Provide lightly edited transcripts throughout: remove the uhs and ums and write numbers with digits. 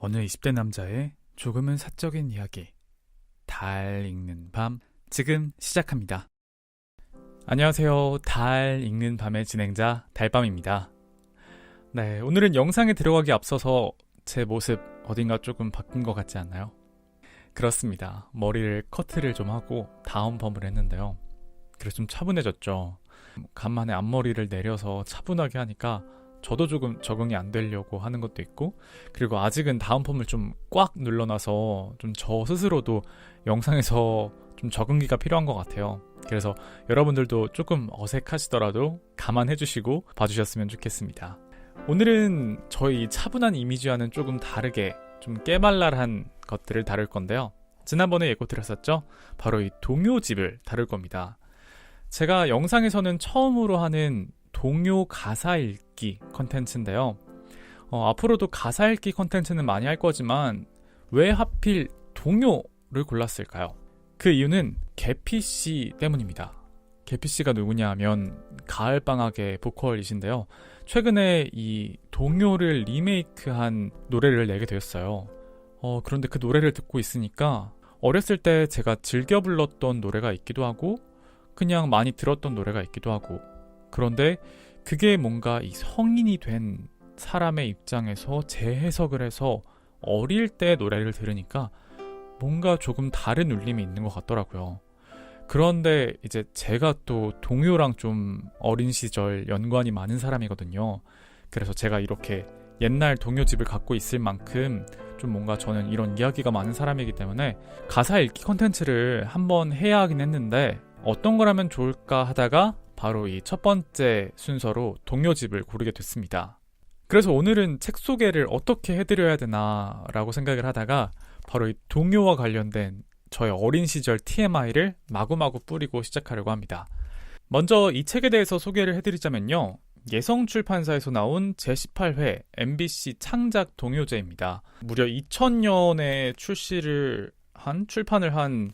어느 20대 남자의 조금은 사적인 이야기, 달 읽는 밤, 지금 시작합니다. 안녕하세요. 달 읽는 밤의 진행자 달밤입니다. 네, 오늘은 영상에 들어가기 앞서서 제 모습 어딘가 조금 바뀐 것 같지 않나요? 그렇습니다. 머리를 커트를 좀 하고 다운펌을 했는데요. 그래서 좀 차분해졌죠. 간만에 앞머리를 내려서 차분하게 하니까 저도 조금 적응이 안 되려고 하는 것도 있고, 그리고 아직은 다운펌을 좀 꽉 눌러놔서 좀 저 스스로도 영상에서 좀 적응기가 필요한 것 같아요. 그래서 여러분들도 조금 어색하시더라도 감안해 주시고 봐주셨으면 좋겠습니다. 오늘은 저희 차분한 이미지와는 조금 다르게 좀 깨발랄한 것들을 다룰 건데요. 지난번에 예고 드렸었죠? 바로 이 동요집을 다룰 겁니다. 제가 영상에서는 처음으로 하는 동요 가사 읽기 컨텐츠인데요. 앞으로도 가사 읽기 컨텐츠는 많이 할 거지만 왜 하필 동요를 골랐을까요? 그 이유는 개피씨 때문입니다. 개피씨가 누구냐 하면 가을방학의 보컬이신데요. 최근에 이 동요를 리메이크한 노래를 내게 되었어요. 그런데 그 노래를 듣고 있으니까 어렸을 때 제가 즐겨 불렀던 노래가 있기도 하고 그냥 많이 들었던 노래가 있기도 하고, 그런데 그게 뭔가 이 성인이 된 사람의 입장에서 재해석을 해서 어릴 때 노래를 들으니까 뭔가 조금 다른 울림이 있는 것 같더라고요. 그런데 이제 제가 또 동요랑 좀 어린 시절 연관이 많은 사람이거든요. 그래서 제가 이렇게 옛날 동요집을 갖고 있을 만큼 좀 뭔가 저는 이런 이야기가 많은 사람이기 때문에 가사 읽기 컨텐츠를 한번 해야 하긴 했는데 어떤 걸 하면 좋을까 하다가 바로 이 첫 번째 순서로 동요집을 고르게 됐습니다. 그래서 오늘은 책 소개를 어떻게 해드려야 되나 라고 생각을 하다가 바로 이 동요와 관련된 저의 어린 시절 TMI를 마구마구 뿌리고 시작하려고 합니다. 먼저 이 책에 대해서 소개를 해드리자면요. 예성출판사에서 나온 제18회 MBC 창작 동요제입니다. 무려 2000년에 출판을 한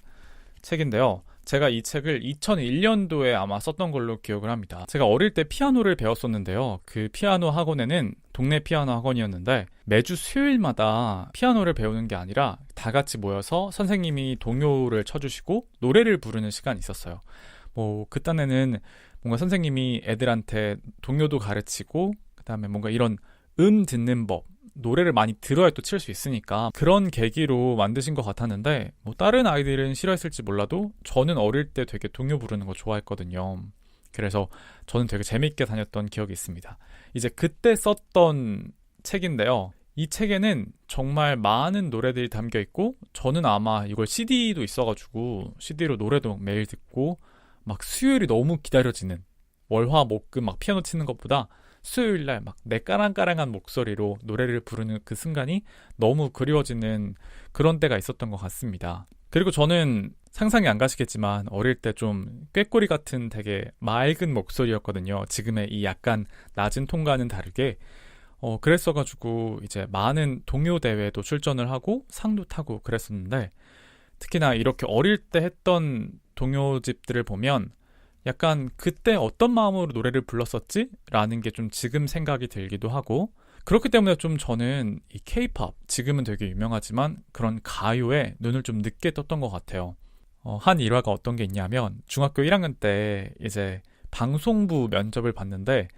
책인데요. 제가 이 책을 2001년도에 아마 썼던 걸로 기억을 합니다. 제가 어릴 때 피아노를 배웠었는데요. 그 피아노 학원에는 동네 피아노 학원이었는데 매주 수요일마다 피아노를 배우는 게 아니라 다 같이 모여서 선생님이 동요를 쳐주시고 노래를 부르는 시간이 있었어요. 그딴에는 뭔가 선생님이 애들한테 동요도 가르치고 그다음에 뭔가 이런 듣는 법, 노래를 많이 들어야 또 칠 수 있으니까 그런 계기로 만드신 것 같았는데 다른 아이들은 싫어했을지 몰라도 저는 어릴 때 되게 동요 부르는 거 좋아했거든요. 그래서 저는 되게 재밌게 다녔던 기억이 있습니다. 이제 그때 썼던 책인데요. 이 책에는 정말 많은 노래들이 담겨 있고 저는 아마 이걸 CD도 있어가지고 CD로 노래도 매일 듣고 막 수요일이 너무 기다려지는, 월화목금 막 피아노 치는 것보다 수요일날 막 내 까랑까랑한 목소리로 노래를 부르는 그 순간이 너무 그리워지는 그런 때가 있었던 것 같습니다. 그리고 저는 상상이 안 가시겠지만 어릴 때 좀 꾀꼬리 같은 되게 맑은 목소리였거든요. 지금의 이 약간 낮은 톤과는 다르게 그랬어가지고 이제 많은 동요 대회도 출전을 하고 상도 타고 그랬었는데, 특히나 이렇게 어릴 때 했던 동요집들을 보면 약간 그때 어떤 마음으로 노래를 불렀었지? 라는 게 좀 지금 생각이 들기도 하고, 그렇기 때문에 좀 저는 이 K-POP, 지금은 되게 유명하지만 그런 가요에 눈을 좀 늦게 떴던 것 같아요. 한 일화가 어떤 게 있냐면 중학교 1학년 때 이제 방송부 면접을 봤는데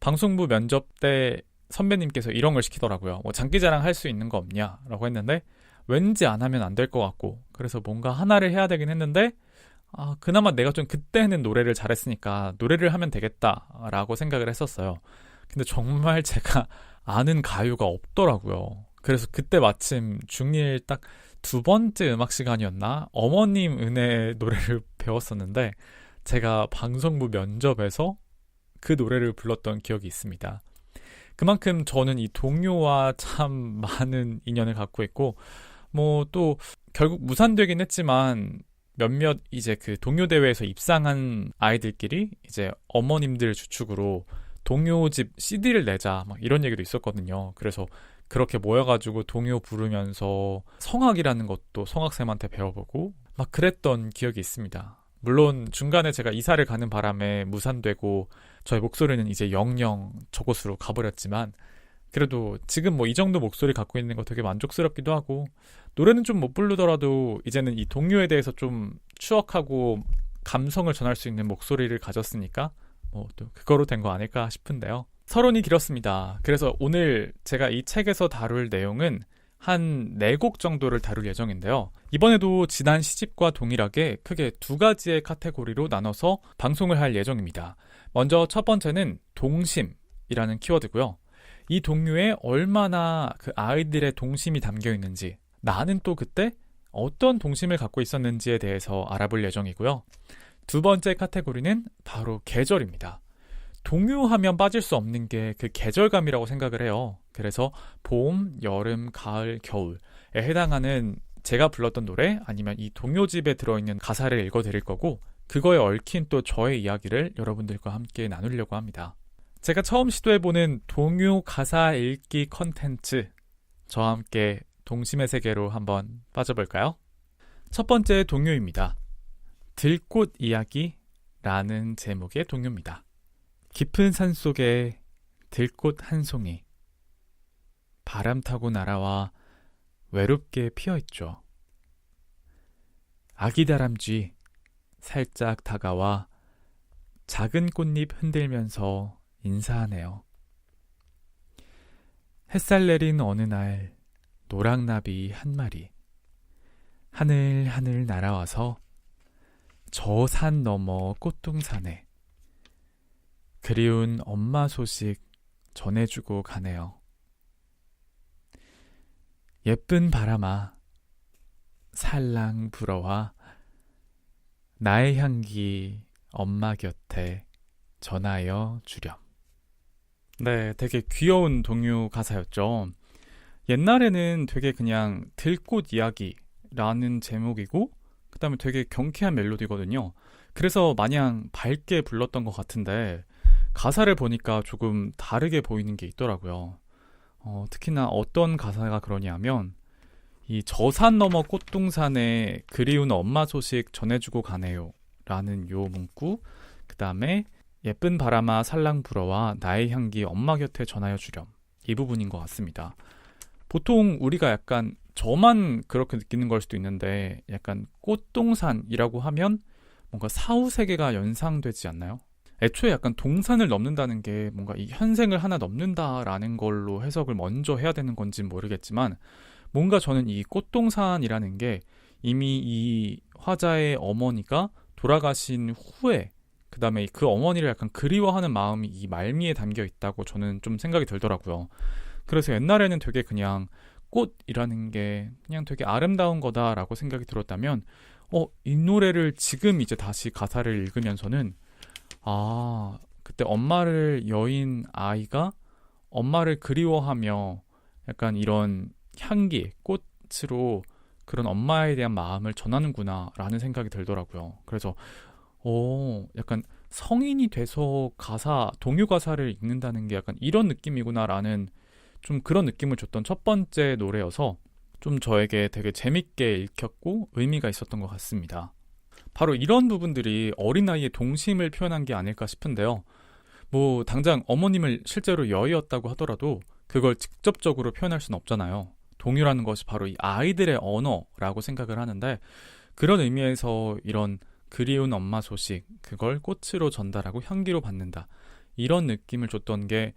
방송부 면접 때 선배님께서 이런 걸 시키더라고요. 장기자랑 할 수 있는 거 없냐? 라고 했는데 왠지 안 하면 안 될 것 같고, 그래서 뭔가 하나를 해야 되긴 했는데 그나마 내가 좀 그때는 노래를 잘했으니까 노래를 하면 되겠다라고 생각을 했었어요. 근데 정말 제가 아는 가요가 없더라고요. 그래서 그때 마침 중1 딱 두 번째 음악 시간이었나? 어머님 은혜 노래를 배웠었는데 제가 방송부 면접에서 그 노래를 불렀던 기억이 있습니다. 그만큼 저는 이 동요와 참 많은 인연을 갖고 있고, 또 결국 무산되긴 했지만 몇몇 이제 그 동요 대회에서 입상한 아이들끼리 이제 어머님들 주축으로 동요집 CD를 내자 막 이런 얘기도 있었거든요. 그래서 그렇게 모여가지고 동요 부르면서 성악이라는 것도 성악쌤한테 배워보고 막 그랬던 기억이 있습니다. 물론 중간에 제가 이사를 가는 바람에 무산되고 저의 목소리는 이제 영영 저곳으로 가버렸지만 그래도 지금 뭐 이 정도 목소리 갖고 있는 거 되게 만족스럽기도 하고, 노래는 좀 못 부르더라도 이제는 이 동요에 대해서 좀 추억하고 감성을 전할 수 있는 목소리를 가졌으니까 뭐 또 그거로 된 거 아닐까 싶은데요. 서론이 길었습니다. 그래서 오늘 제가 이 책에서 다룰 내용은 한 4곡 정도를 다룰 예정인데요. 이번에도 지난 시집과 동일하게 크게 2가지의 카테고리로 나눠서 방송을 할 예정입니다. 먼저 첫 번째는 동심이라는 키워드고요. 이 동요에 얼마나 그 아이들의 동심이 담겨 있는지, 나는 또 그때 어떤 동심을 갖고 있었는지에 대해서 알아볼 예정이고요. 두 번째 카테고리는 바로 계절입니다. 동요하면 빠질 수 없는 게 그 계절감이라고 생각을 해요. 그래서 봄, 여름, 가을, 겨울에 해당하는 제가 불렀던 노래, 아니면 이 동요집에 들어있는 가사를 읽어드릴 거고, 그거에 얽힌 또 저의 이야기를 여러분들과 함께 나누려고 합니다. 제가 처음 시도해보는 동요 가사 읽기 컨텐츠, 저와 함께 동심의 세계로 한번 빠져볼까요? 첫 번째 동요입니다. 들꽃 이야기라는 제목의 동요입니다. 깊은 산 속에 들꽃 한 송이, 바람 타고 날아와 외롭게 피어있죠. 아기 다람쥐 살짝 다가와 작은 꽃잎 흔들면서 인사하네요. 햇살 내린 어느 날 노랑나비 한 마리 하늘하늘 날아와서 저 산 너머 꽃동산에 그리운 엄마 소식 전해주고 가네요. 예쁜 바람아 살랑 불어와 나의 향기 엄마 곁에 전하여 주렴. 네, 되게 귀여운 동요 가사였죠. 옛날에는 되게 그냥 들꽃 이야기라는 제목이고, 그 다음에 되게 경쾌한 멜로디거든요. 그래서 마냥 밝게 불렀던 것 같은데, 가사를 보니까 조금 다르게 보이는 게 있더라고요. 특히나 어떤 가사가 그러냐면, 이 저 산 너머 꽃동산에 그리운 엄마 소식 전해주고 가네요 라는 요 문구, 그 다음에 예쁜 바람아 살랑 불어와 나의 향기 엄마 곁에 전하여 주렴, 이 부분인 것 같습니다. 보통 우리가 약간 저만 그렇게 느끼는 걸 수도 있는데, 약간 꽃동산이라고 하면 뭔가 사후세계가 연상되지 않나요? 애초에 약간 동산을 넘는다는 게 뭔가 이 현생을 하나 넘는다라는 걸로 해석을 먼저 해야 되는 건지 모르겠지만, 뭔가 저는 이 꽃동산이라는 게 이미 이 화자의 어머니가 돌아가신 후에, 그 다음에 그 어머니를 약간 그리워하는 마음이 이 말미에 담겨 있다고 저는 좀 생각이 들더라고요. 그래서 옛날에는 되게 그냥 꽃이라는 게 그냥 되게 아름다운 거다라고 생각이 들었다면, 이 노래를 지금 이제 다시 가사를 읽으면서는, 그때 엄마를 여인 아이가 엄마를 그리워하며 약간 이런 향기, 꽃으로 그런 엄마에 대한 마음을 전하는구나 라는 생각이 들더라고요. 그래서 약간 성인이 돼서 동요 가사를 읽는다는 게 약간 이런 느낌이구나 라는 좀 그런 느낌을 줬던 첫 번째 노래여서 좀 저에게 되게 재밌게 읽혔고 의미가 있었던 것 같습니다. 바로 이런 부분들이 어린아이의 동심을 표현한 게 아닐까 싶은데요. 뭐 당장 어머님을 실제로 여의었다고 하더라도 그걸 직접적으로 표현할 수는 없잖아요. 동요라는 것이 바로 이 아이들의 언어라고 생각을 하는데, 그런 의미에서 이런 그리운 엄마 소식, 그걸 꽃으로 전달하고 향기로 받는다, 이런 느낌을 줬던 게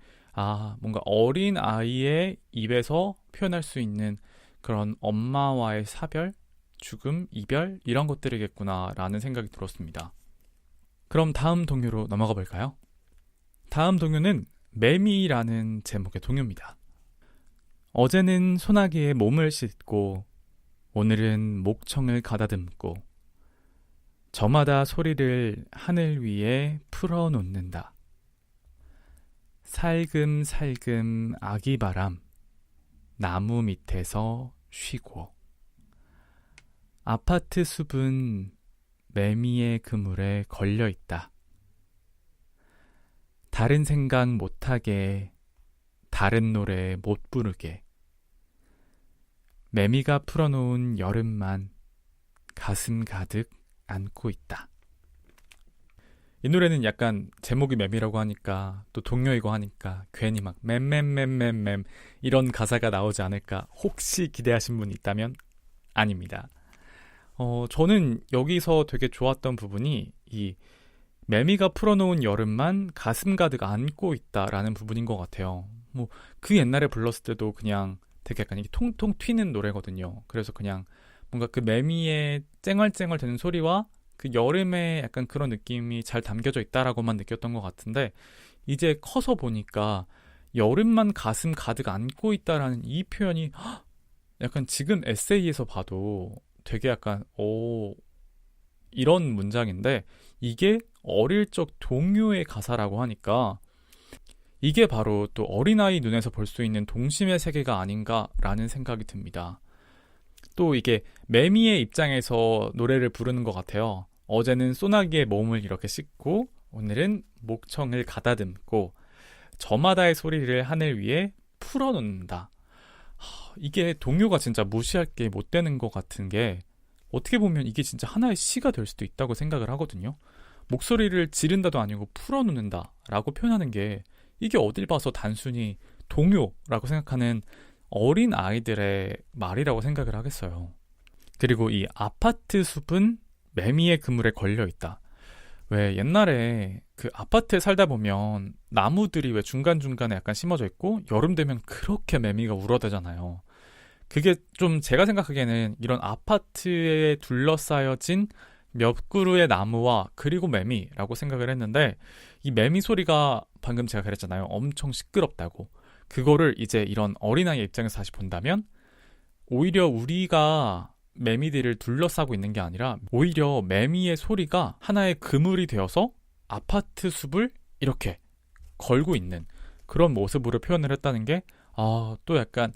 뭔가 어린 아이의 입에서 표현할 수 있는 그런 엄마와의 사별, 죽음, 이별, 이런 것들이겠구나 라는 생각이 들었습니다. 그럼 다음 동요로 넘어가 볼까요? 다음 동요는 매미라는 제목의 동요입니다. 어제는 소나기에 몸을 씻고 오늘은 목청을 가다듬고 저마다 소리를 하늘 위에 풀어놓는다. 살금살금 아기 바람 나무 밑에서 쉬고 아파트 숲은 매미의 그물에 걸려있다. 다른 생각 못하게, 다른 노래 못 부르게, 매미가 풀어놓은 여름만 가슴 가득 안고 있다. 이 노래는 약간 제목이 맴이라고 하니까 또 동요이고 하니까 괜히 막 맴맴맴맴맴 이런 가사가 나오지 않을까 혹시 기대하신 분 있다면 아닙니다. 저는 여기서 되게 좋았던 부분이 이 매미가 풀어놓은 여름만 가슴 가득 안고 있다라는 부분인 것 같아요. 뭐 그 옛날에 불렀을 때도 그냥 되게 약간 이게 통통 튀는 노래거든요. 그래서 그냥 뭔가 그 매미의 쨍얼쨍얼 되는 소리와 그 여름의 약간 그런 느낌이 잘 담겨져 있다라고만 느꼈던 것 같은데 이제 커서 보니까 여름만 가슴 가득 안고 있다라는 이 표현이 약간 지금 에세이에서 봐도 되게 약간 이런 문장인데 이게 어릴 적 동요의 가사라고 하니까 이게 바로 또 어린아이 눈에서 볼 수 있는 동심의 세계가 아닌가라는 생각이 듭니다. 또 이게 매미의 입장에서 노래를 부르는 것 같아요. 어제는 소나기에 몸을 이렇게 씻고 오늘은 목청을 가다듬고 저마다의 소리를 하늘 위에 풀어놓는다. 이게 동요가 진짜 무시할 게 못 되는 것 같은 게 어떻게 보면 이게 진짜 하나의 시가 될 수도 있다고 생각을 하거든요. 목소리를 지른다도 아니고 풀어놓는다 라고 표현하는 게 이게 어딜 봐서 단순히 동요라고 생각하는 어린 아이들의 말이라고 생각을 하겠어요. 그리고 이 아파트 숲은 매미의 그물에 걸려 있다. 왜 옛날에 그 아파트에 살다 보면 나무들이 왜 중간중간에 약간 심어져 있고 여름 되면 그렇게 매미가 울어대잖아요. 그게 좀 제가 생각하기에는 이런 아파트에 둘러싸여진 몇 그루의 나무와 그리고 매미라고 생각을 했는데 이 매미 소리가 방금 제가 그랬잖아요. 엄청 시끄럽다고. 그거를 이제 이런 어린아이의 입장에서 다시 본다면 오히려 우리가 매미들을 둘러싸고 있는 게 아니라 오히려 매미의 소리가 하나의 그물이 되어서 아파트 숲을 이렇게 걸고 있는 그런 모습으로 표현을 했다는 게 또 약간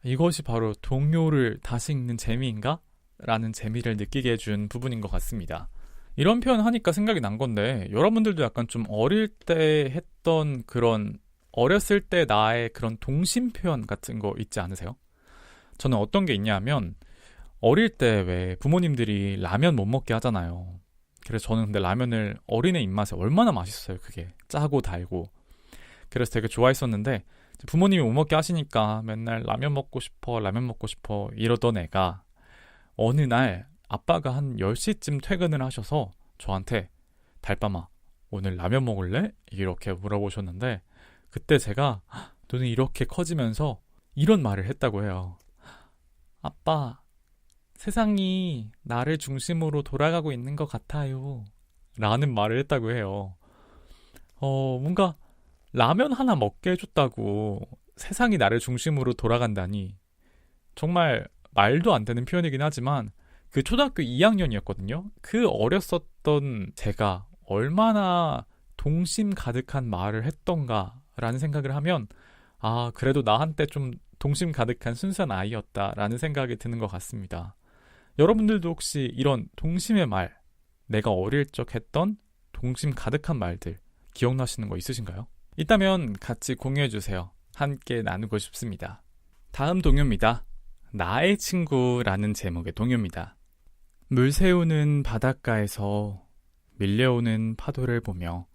이것이 바로 동요를 다시 읽는 재미인가? 라는 재미를 느끼게 해준 부분인 것 같습니다. 이런 표현 하니까 생각이 난 건데 여러분들도 약간 좀 어릴 때 했던 그런 어렸을 때 나의 그런 동심 표현 같은 거 있지 않으세요? 저는 어떤 게 있냐면 어릴 때 왜 부모님들이 라면 못 먹게 하잖아요. 그래서 저는 근데 라면을 어린애 입맛에 얼마나 맛있어요. 그게 짜고 달고. 그래서 되게 좋아했었는데 부모님이 못 먹게 하시니까 맨날 라면 먹고 싶어 이러던 애가 어느 날 아빠가 한 10시쯤 퇴근을 하셔서 저한테 달밤아 오늘 라면 먹을래? 이렇게 물어보셨는데 그때 제가 너는 이렇게 커지면서 이런 말을 했다고 해요. 아빠, 세상이 나를 중심으로 돌아가고 있는 것 같아요. 라는 말을 했다고 해요. 뭔가 라면 하나 먹게 해줬다고 세상이 나를 중심으로 돌아간다니 정말 말도 안 되는 표현이긴 하지만 그 초등학교 2학년이었거든요. 그 어렸었던 제가 얼마나 동심 가득한 말을 했던가라는 생각을 하면 그래도 나한테 좀 동심 가득한 순수한 아이였다라는 생각이 드는 것 같습니다. 여러분들도 혹시 이런 동심의 말, 내가 어릴 적 했던 동심 가득한 말들 기억나시는 거 있으신가요? 있다면 같이 공유해주세요. 함께 나누고 싶습니다. 다음 동요입니다. 나의 친구라는 제목의 동요입니다. 물 새우는 바닷가에서 밀려오는 파도를 보며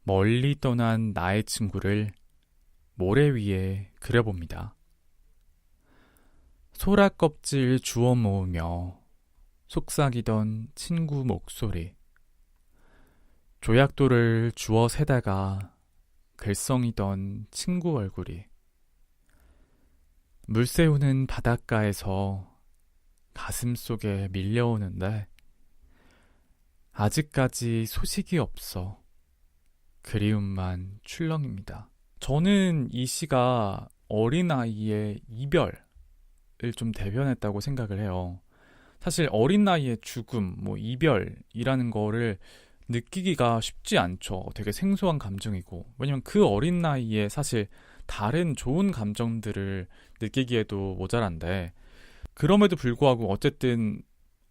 멀리 떠난 나의 친구를 모래 위에 그려봅니다. 소라 껍질 주워 모으며 속삭이던 친구 목소리, 조약돌을 주워 세다가 글썽이던 친구 얼굴이, 물새우는 바닷가에서 가슴 속에 밀려오는데 아직까지 소식이 없어 그리움만 출렁입니다. 저는 이 시가 어린아이의 이별을 좀 대변했다고 생각을 해요. 사실 어린 나이의 죽음, 이별이라는 거를 느끼기가 쉽지 않죠. 되게 생소한 감정이고. 왜냐면 그 어린 나이에 사실 다른 좋은 감정들을 느끼기에도 모자란데, 그럼에도 불구하고 어쨌든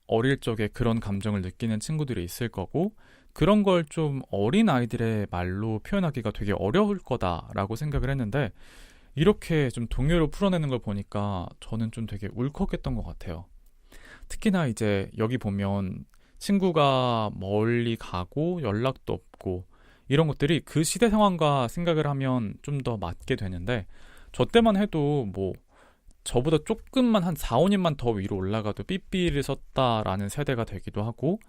어릴 적에 그런 감정을 느끼는 친구들이 있을 거고, 그런 걸 좀 어린 아이들의 말로 표현하기가 되게 어려울 거다라고 생각을 했는데, 이렇게 좀 동요로 풀어내는 걸 보니까 저는 좀 되게 울컥했던 것 같아요. 특히나 이제 여기 보면 친구가 멀리 가고 연락도 없고 이런 것들이 그 시대 상황과 생각을 하면 좀 더 맞게 되는데, 저 때만 해도 뭐 저보다 조금만 한 4, 5년만 더 위로 올라가도 삐삐를 썼다라는 세대가 되기도 하고,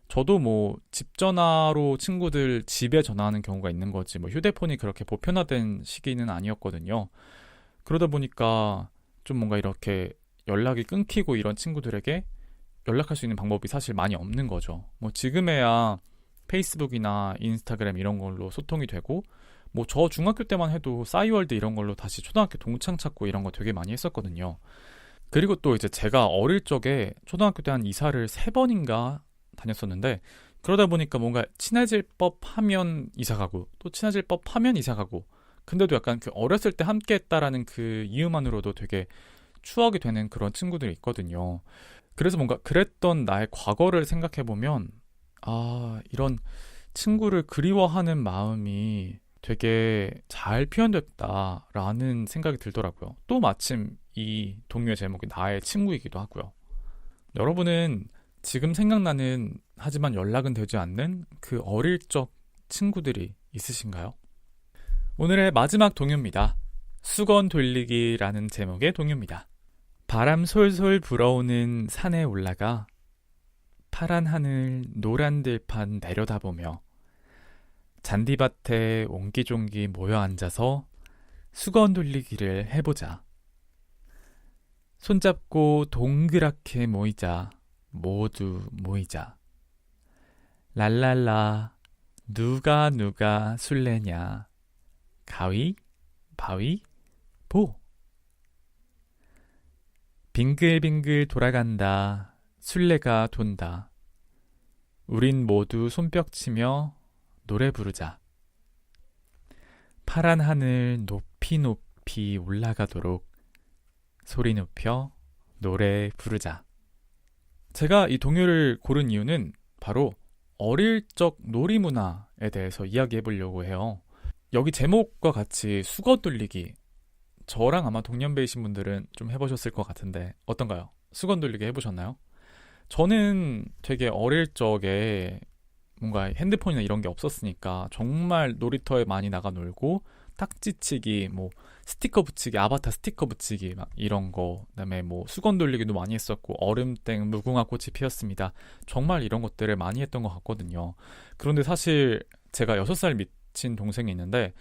저도 뭐 집 전화로 친구들 집에 전화하는 경우가 있는 거지 뭐 휴대폰이 그렇게 보편화된 시기는 아니었거든요. 그러다 보니까 좀 뭔가 이렇게 연락이 끊기고 이런 친구들에게 연락할 수 있는 방법이 사실 많이 없는 거죠. 뭐 지금에야 페이스북이나 인스타그램 이런 걸로 소통이 되고, 뭐 저 중학교 때만 해도 싸이월드 이런 걸로 다시 초등학교 동창 찾고 이런 거 되게 많이 했었거든요. 그리고 또 이제 제가 어릴 적에 초등학교 때 한 이사를 3번인가 다녔었는데, 그러다 보니까 뭔가 친해질 법하면 이사가고 또 친해질 법하면 이사가고, 근데도 약간 그 어렸을 때 함께 했다라는 그 이유만으로도 되게 추억이 되는 그런 친구들이 있거든요. 그래서 뭔가 그랬던 나의 과거를 생각해보면, 아, 이런 친구를 그리워하는 마음이 되게 잘 표현됐다라는 생각이 들더라고요. 또 마침 이 동요의 제목이 나의 친구이기도 하고요. 여러분은 지금 생각나는 하지만 연락은 되지 않는 그 어릴 적 친구들이 있으신가요? 오늘의 마지막 동요입니다. 수건 돌리기라는 제목의 동요입니다. 바람 솔솔 불어오는 산에 올라가 파란 하늘 노란 들판 내려다보며 잔디밭에 옹기종기 모여 앉아서 수건 돌리기를 해보자. 손잡고 동그랗게 모이자. 모두 모이자. 랄랄라 누가 술래냐. 가위 바위 보. 빙글빙글 돌아간다. 술래가 돈다. 우린 모두 손뼉치며 노래 부르자. 파란 하늘 높이 높이 올라가도록 소리 높여 노래 부르자. 제가 이 동요를 고른 이유는 바로 어릴 적 놀이문화에 대해서 이야기해 보려고 해요. 여기 제목과 같이 수건 돌리기, 저랑 아마 동년배이신 분들은 좀 해보셨을 것 같은데 어떤가요? 수건 돌리기 해보셨나요? 저는 되게 어릴 적에 뭔가 핸드폰이나 이런 게 없었으니까 정말 놀이터에 많이 나가 놀고, 딱지치기, 뭐 스티커 붙이기, 아바타 스티커 붙이기 막 이런 거, 그다음에 뭐 수건 돌리기도 많이 했었고, 얼음땡, 무궁화 꽃이 피었습니다. 정말 이런 것들을 많이 했던 것 같거든요. 그런데 사실 제가 6살 미친 동생이 있는데,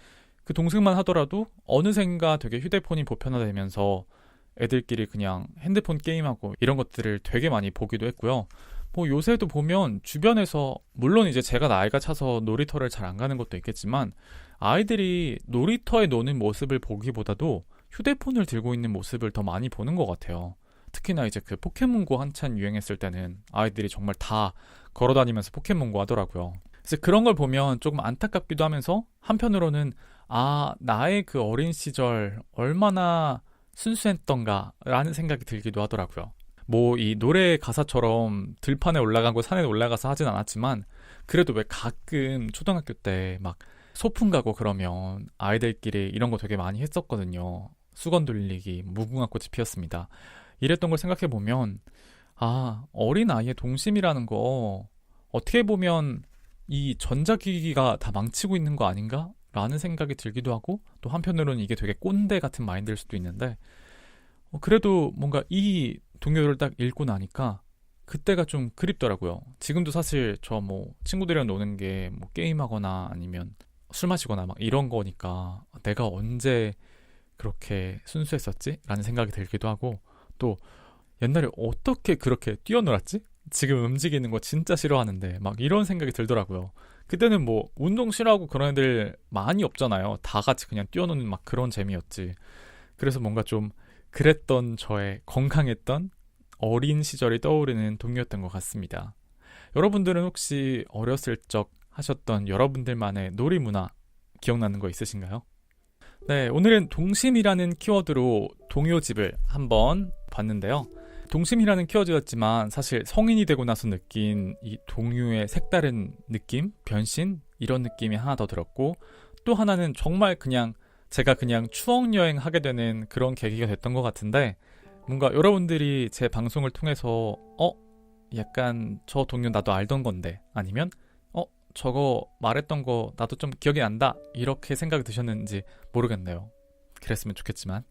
그 동생만 하더라도 어느샌가 되게 휴대폰이 보편화되면서 애들끼리 그냥 핸드폰 게임하고 이런 것들을 되게 많이 보기도 했고요. 뭐 요새도 보면 주변에서, 물론 이제 제가 나이가 차서 놀이터를 잘 안 가는 것도 있겠지만, 아이들이 놀이터에 노는 모습을 보기보다도 휴대폰을 들고 있는 모습을 더 많이 보는 것 같아요. 특히나 이제 그 포켓몬고 한참 유행했을 때는 아이들이 정말 다 걸어다니면서 포켓몬고 하더라고요. 그래서 그런 걸 보면 조금 안타깝기도 하면서, 한편으로는 아, 나의 그 어린 시절 얼마나 순수했던가 라는 생각이 들기도 하더라고요. 뭐 이 노래 가사처럼 들판에 올라가고 산에 올라가서 하진 않았지만, 그래도 왜 가끔 초등학교 때 막 소풍 가고 그러면 아이들끼리 이런 거 되게 많이 했었거든요. 수건 돌리기, 무궁화 꽃이 피었습니다. 이랬던 걸 생각해 보면, 아, 어린 아이의 동심이라는 거 어떻게 보면 이 전자기기가 다 망치고 있는 거 아닌가? 라는 생각이 들기도 하고, 또 한편으로는 이게 되게 꼰대 같은 마인드일 수도 있는데, 그래도 뭔가 이 동요를 딱 읽고 나니까 그때가 좀 그립더라고요. 지금도 사실 저 뭐 친구들이랑 노는 게 뭐 게임하거나 아니면 술 마시거나 막 이런 거니까, 내가 언제 그렇게 순수했었지? 라는 생각이 들기도 하고, 또 옛날에 어떻게 그렇게 뛰어놀았지? 지금 움직이는 거 진짜 싫어하는데 막 이런 생각이 들더라고요. 그때는 뭐 운동 싫어하고 그런 애들 많이 없잖아요. 다 같이 그냥 뛰어노는 막 그런 재미였지. 그래서 뭔가 좀 그랬던 저의 건강했던 어린 시절이 떠오르는 동요였던 것 같습니다. 여러분들은 혹시 어렸을 적 하셨던 여러분들만의 놀이 문화 기억나는 거 있으신가요? 네, 오늘은 동심이라는 키워드로 동요집을 한번 봤는데요. 동심이라는 키워드였지만 사실 성인이 되고 나서 느낀 이 동요의 색다른 느낌, 변신, 이런 느낌이 하나 더 들었고, 또 하나는 정말 그냥 제가 그냥 추억여행 하게 되는 그런 계기가 됐던 것 같은데, 뭔가 여러분들이 제 방송을 통해서 약간 저 동료 나도 알던 건데, 아니면 저거 말했던 거 나도 좀 기억이 난다, 이렇게 생각이 드셨는지 모르겠네요. 그랬으면 좋겠지만.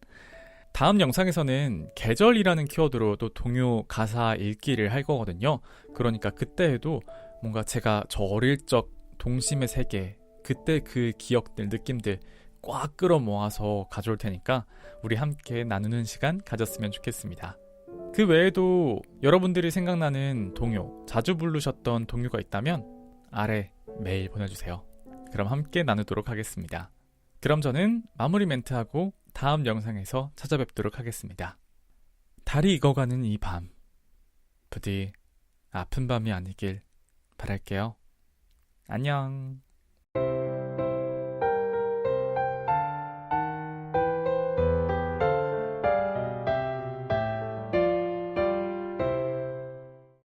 다음 영상에서는 계절이라는 키워드로 또 동요 가사 읽기를 할 거거든요. 그러니까 그때에도 뭔가 제가 저 어릴 적 동심의 세계, 그때 그 기억들, 느낌들 꽉 끌어모아서 가져올 테니까 우리 함께 나누는 시간 가졌으면 좋겠습니다. 그 외에도 여러분들이 생각나는 동요, 자주 부르셨던 동요가 있다면 아래 메일 보내주세요. 그럼 함께 나누도록 하겠습니다. 그럼 저는 마무리 멘트하고 다음 영상에서 찾아뵙도록 하겠습니다. 달이 익어가는 이 밤, 부디 아픈 밤이 아니길 바랄게요. 안녕.